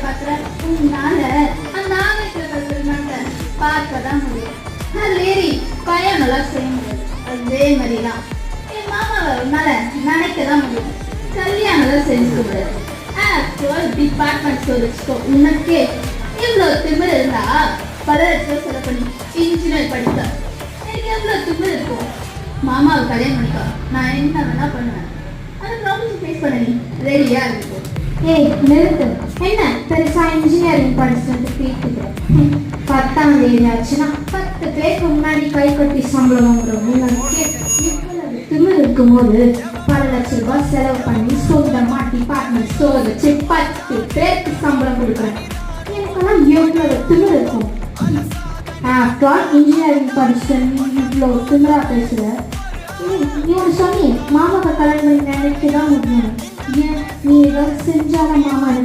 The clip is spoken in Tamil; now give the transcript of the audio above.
பார்க்குற உன்னால அந்த ஆங்கிலத்தில் கற்றுக்கணுன்ட்டு பார்க்க தான் முடியும். அதுலேரி பயனெல்லாம் செய்ய முடியாது. அதே மாதிரி தான் என் மாமாவை உன்னால நினைக்க தான் முடியும். கல்யாணம்லாம் செஞ்சுக்க முடியாது. ஆக்சுவல் டிபார்ட்மெண்ட் ஸ்டோர் வச்சுக்கோ. உனக்கே இவ்வளோ திமிர் இருந்தா 10 லட்சம் செலவு பண்ணி இன்ஜினியர் படிக்க எனக்கு எவ்வளோ திமிர் இருக்கும். மாமாவை கல்யாணம் பண்ணிக்கோ, நான் என்ன வேணா பண்ணுவேன். அந்த ப்ராப்ளம் ஃபேஸ் பண்ண நீ ரெடியா இருக்கும். ஏய் நிறுத்து. என்ன பெருசா இன்ஜினியரிங் படிச்சுட்டு கேட்குது. 10ஆம் தேதி ஆச்சுன்னா 10 பேருக்கு முன்னாடி கை கட்டி சம்பளம் வாங்குறோம். உங்களுக்கு இவ்வளவு திமிர் இருக்கும்போது 10 லட்சம் ரூபாய் செலவு பண்ணி சொந்தமா டிபார்ட்மெண்ட் ஸ்டோர் வச்சு 10 பேருக்கு சம்பளம் கொடுக்குறேன். எனக்கெல்லாம் எவ்வளவு திமிர் இருக்கும். ஆஃப்டர் இன்ஜினியரிங் படிச்சுட்டு நீ இவ்வளோ திமிரா பேசுற. நீ ஒன்று சொன்னி மாமாவை கல்யாணம் பண்ணி நினைக்க தான் முடியும். ஏன் நீ ஏதாவது செஞ்சாலும் மாமா